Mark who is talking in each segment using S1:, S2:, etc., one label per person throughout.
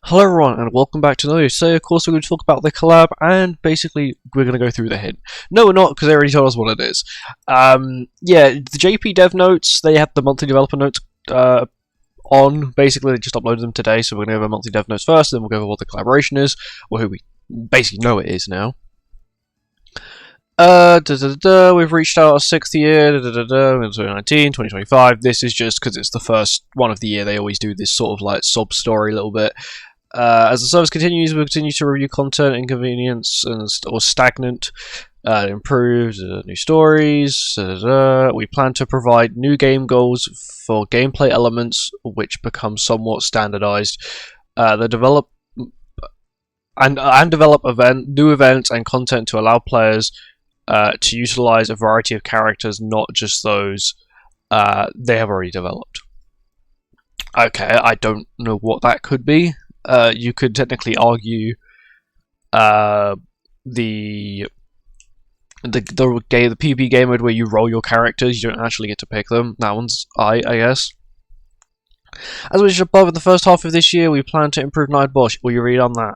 S1: Hello everyone and welcome back to another video. So of course we're going to talk about the collab and basically we're going to go through the hint. No we're not, because they already told us what it is. Yeah, the JP dev notes, they had the monthly developer notes on. Basically they just uploaded them today, so we're going to go over monthly dev notes first, then we'll go over what the collaboration is, or who we basically know it is now. We've reached our 6th year, in 2019, 2025. This is just because it's the first one of the year. They always do this sort of like sob story a little bit. As the service continues, we'll continue to review content, inconvenience, or stagnant, improved, new stories. We plan to provide new game goals for gameplay elements which become somewhat standardized. Develop new events and content to allow players to utilize a variety of characters, not just those they have already developed. Okay, I don't know what that could be. You could technically argue the PvP game mode where you roll your characters, you don't actually get to pick them. That one's I guess. As we should above, in the first half of this year, we plan to improve Night Boss. Will you read on that?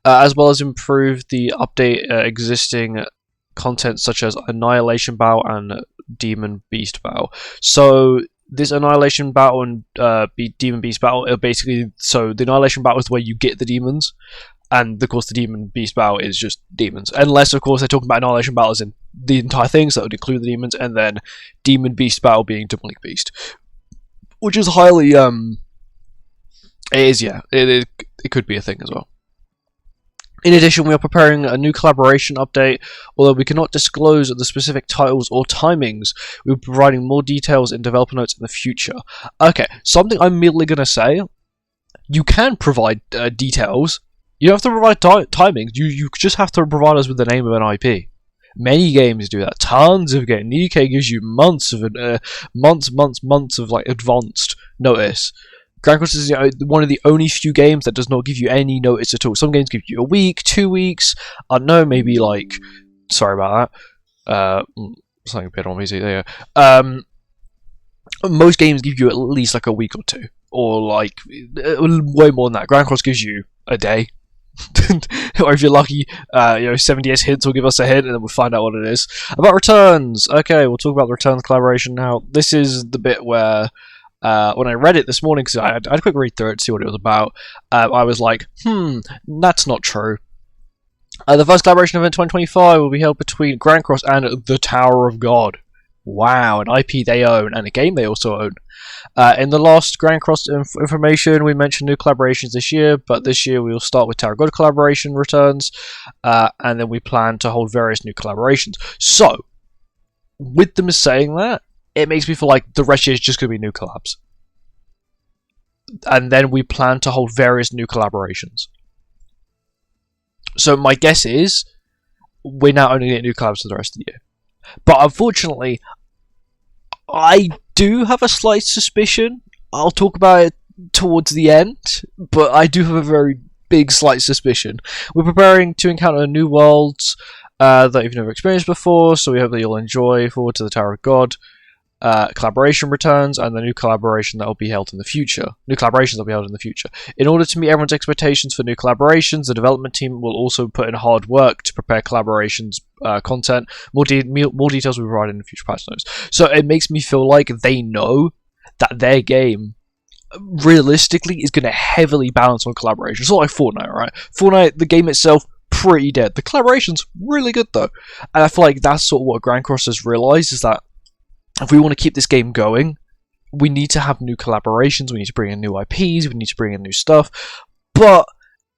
S1: As well as improve the update existing content such as Annihilation Battle and Demon Beast Battle. So this Annihilation Battle and Demon Beast Battle are basically, so the Annihilation Battle is where you get the demons, and of course the Demon Beast Battle is just demons. Unless of course they're talking about Annihilation Battles in the entire thing, so that would include the demons, and then Demon Beast Battle being Demonic Beast. Which is highly it could be a thing as well. In addition, we are preparing a new collaboration update. Although we cannot disclose the specific titles or timings, we'll be providing more details in developer notes in the future. Okay, something I'm immediately going to say. You can provide details. You don't have to provide timings. You just have to provide us with the name of an IP. Many games do that. Tons of games. EK gives you months of like advanced notice. Grand Cross is one of the only few games that does not give you any notice at all. Some games give you a week, 2 weeks, I don't know, maybe like, sorry about that, something a bit on music there. Most games give you at least like a week or two, or like way more than that. Grand Cross gives you a day, or if you're lucky, 70s hints will give us a hint, and then we'll find out what it is. About returns, okay, we'll talk about the returns collaboration now. This is the bit where when I read it this morning, because I had a quick read through it to see what it was about, I was like, that's not true. The first collaboration event 2025 will be held between Grand Cross and the Tower of God. Wow, an IP they own, and a game they also own. In the last Grand Cross information, we mentioned new collaborations this year, but this year we will start with Tower of God collaboration returns, and then we plan to hold various new collaborations. So, with them saying that, it makes me feel like the rest of the year is just going to be new collabs. And then we plan to hold various new collaborations. So my guess is, we're now only getting new collabs for the rest of the year. But unfortunately, I do have a slight suspicion. I'll talk about it towards the end, but I do have a very big slight suspicion. We're preparing to encounter new worlds that you've never experienced before, so we hope that you'll enjoy. Forward to the Tower of God. Collaboration returns, and the new collaboration that will be held in the future. New collaborations that will be held in the future. In order to meet everyone's expectations for new collaborations, the development team will also put in hard work to prepare collaborations content. More details will be provided in future patch notes. So it makes me feel like they know that their game realistically is going to heavily balance on collaboration. It's not like Fortnite, right? Fortnite, the game itself, pretty dead. The collaboration's really good though, and I feel like that's sort of what Grand Cross has realised, is that if we want to keep this game going, we need to have new collaborations, we need to bring in new IPs, we need to bring in new stuff. But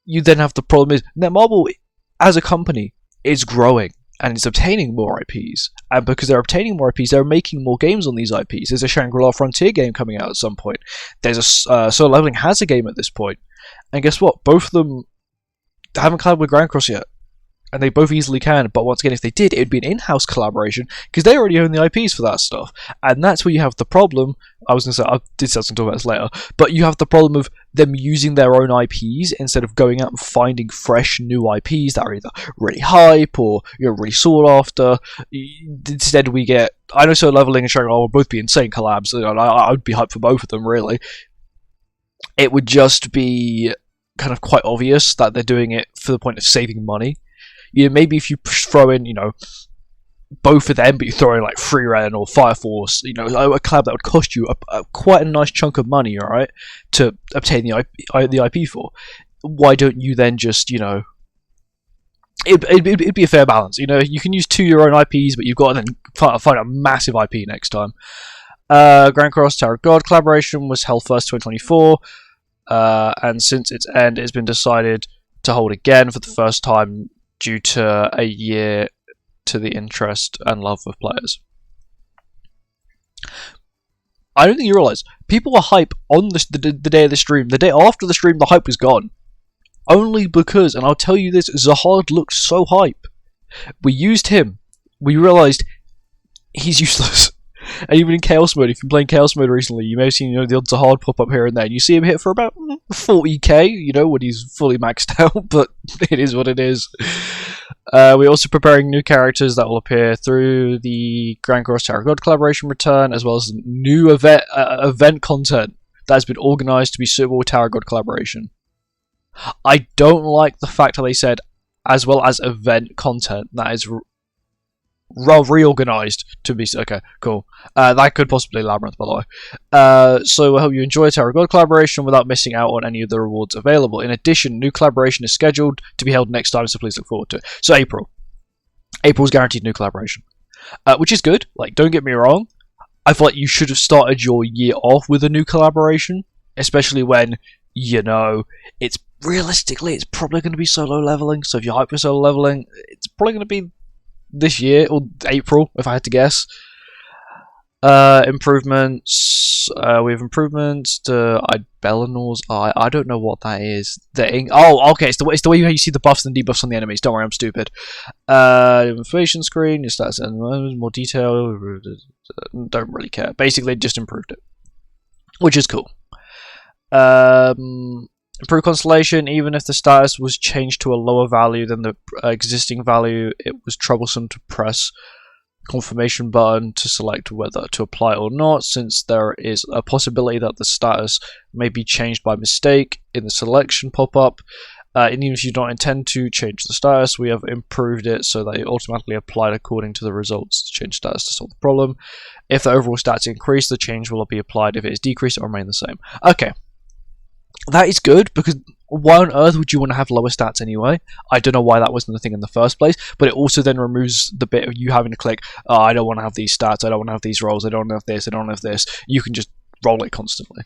S1: you then have the problem is, Netmarble as a company is growing and it's obtaining more IPs. And because they're obtaining more IPs, they're making more games on these IPs. There's a Shangri-La Frontier game coming out at some point. There's a Solo Leveling has a game at this point. And guess what? Both of them haven't collabed with Grand Cross yet. And they both easily can, but once again, if they did, it would be an in-house collaboration, because they already own the IPs for that stuff. And that's where you have the problem. I was going to say, I did say something to talk about this later, but you have the problem of them using their own IPs instead of going out and finding fresh new IPs that are either really hype or really sought after. Instead, we get, I know Solo Leveling and Shangri-La will both be insane collabs, and I would be hyped for both of them, really. It would just be kind of quite obvious that they're doing it for the point of saving money. Maybe if you throw in, both of them, but you throw in like Free Ren or Fire Force, a collab that would cost you quite a nice chunk of money, all right, to obtain the IP for. Why don't you then just, it'd be a fair balance. You can use 2 your own IPs, but you've got to then find a massive IP next time. Grand Cross Tower of God collaboration was held first 2024, and since its end, it's been decided to hold again for the first time due to a year to the interest and love of players. I don't think you realise, people were hype on the day of the stream. The day after the stream, the hype was gone. Only because, and I'll tell you this, Zahard looked so hype. We used him. We realised he's useless. And even in Chaos Mode, if you've been playing Chaos Mode recently, you may have seen the odd Zahard pop up here and there. And you see him hit for about 40k, when he's fully maxed out, but it is what it is. We're also preparing new characters that will appear through the Grand Cross Tower of God collaboration return, as well as new event content that has been organised to be suitable with Tower of God collaboration. I don't like the fact that they said, as well as event content that is reorganised to be... Okay, cool. That could possibly Labyrinth, by the way. So I hope you enjoy Tower of God collaboration without missing out on any of the rewards available. In addition, new collaboration is scheduled to be held next time, so please look forward to it. So April. April's guaranteed new collaboration. Which is good. Like, don't get me wrong. I feel like you should have started your year off with a new collaboration, especially when, it's realistically, it's probably going to be solo leveling. So if you're hyped for solo leveling, it's probably going to be this year, or April, if I had to guess. Improvements. We have improvements to Bellanor's Eye. I don't know what that is. Okay, it's the way you see the buffs and debuffs on the enemies. Don't worry, I'm stupid. Information screen, your stats and more detail. Don't really care. Basically, just improved it, which is cool. Improved constellation. Even if the status was changed to a lower value than the existing value, it was troublesome to press confirmation button to select whether to apply or not, since there is a possibility that the status may be changed by mistake in the selection pop-up. And even if you don't intend to change the status, we have improved it so that it automatically applied according to the results to change status to solve the problem. If the overall stats increase, the change will be applied. If it is decreased, it will remain the same. Okay. That is good, because why on earth would you want to have lower stats anyway? I don't know why that wasn't the thing in the first place, but it also then removes the bit of you having to click, I don't want to have these stats, I don't want to have these rolls, I don't have this, I don't have this. You can just roll it constantly.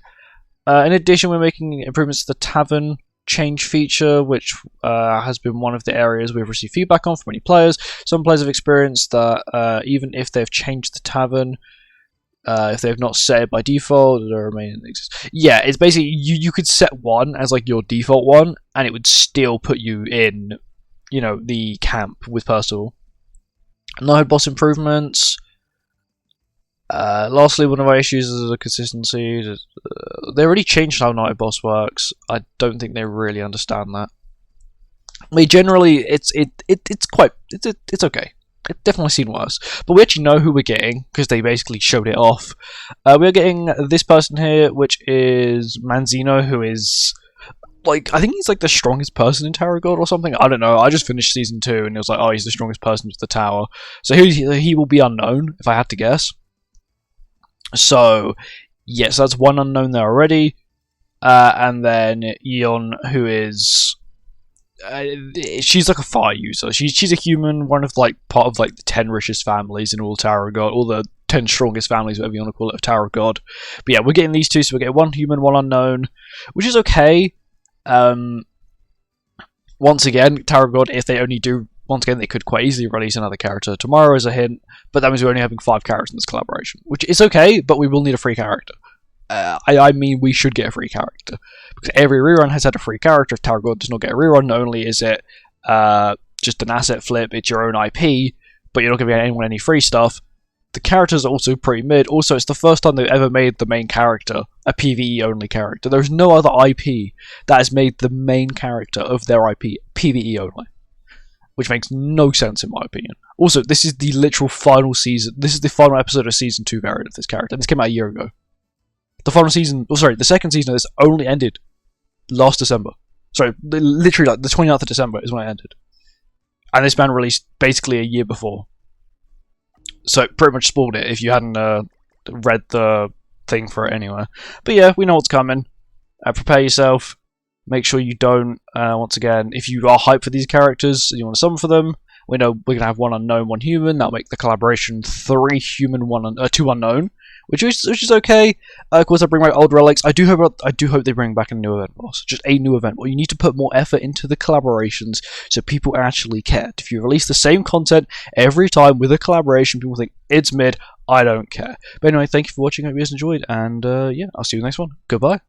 S1: In addition, we're making improvements to the Tavern change feature, which has been one of the areas we've received feedback on from many players. Some players have experienced that even if they've changed the Tavern, if they've not set it by default, it'll remain exist. Yeah, it's basically you could set one as like your default one, and it would still put you in, the camp with Percival. No boss improvements. Lastly, one of our issues is the consistency. They already changed how Night Boss works. I don't think they really understand that. I mean, generally, it's okay. I've definitely seen worse, but we actually know who we're getting because they basically showed it off. We're getting this person here, which is Manzino, who is I think he's like the strongest person in Tower of God or something. I don't know. I just finished season 2 and it was like, oh, he's the strongest person with the tower. So he will be unknown if I had to guess. So yes, that's one unknown there already, and then Eon, who is. She's like a fire user. She's a human, one of part of the 10 richest families in all Tower of God, all the 10 strongest families, whatever you want to call it, of Tower of God. But yeah, we're getting these two, so we're getting one human, one unknown, which is okay. Once again, Tower of God, if they only do, once again, they could quite easily release another character tomorrow as a hint, but that means we're only having 5 characters in this collaboration, which is okay, but we will need a free character. I mean, we should get a free character, because every rerun has had a free character. If Tower of God does not get a rerun, not only is it just an asset flip, it's your own IP, but you're not giving anyone any free stuff. The characters are also pretty mid. Also, it's the first time they've ever made the main character a PvE only character. There's no other IP that has made the main character of their IP PvE only, which makes no sense in my opinion. Also, this is the literal final season. This is the final episode of season 2 variant of this character. This came out a year ago. The final season, the second season of this only ended last December. Sorry, literally like the 29th of December is when it ended. And this man released basically a year before. So it pretty much spoiled it if you hadn't read the thing for it anyway. But yeah, we know what's coming. Prepare yourself. Make sure you don't, once again, if you are hyped for these characters and you want to summon for them, we know we're going to have 1 unknown, 1 human. That'll make the collaboration 3 human, 2 unknown, which is okay. Of course, I bring back old relics. I do hope they bring back a new event boss, just a new event. Well, you need to put more effort into the collaborations so people actually care. If you release the same content every time with a collaboration, people think it's mid. I don't care. But anyway, thank you for watching. I hope you guys enjoyed, and yeah, I'll see you in the next one. Goodbye.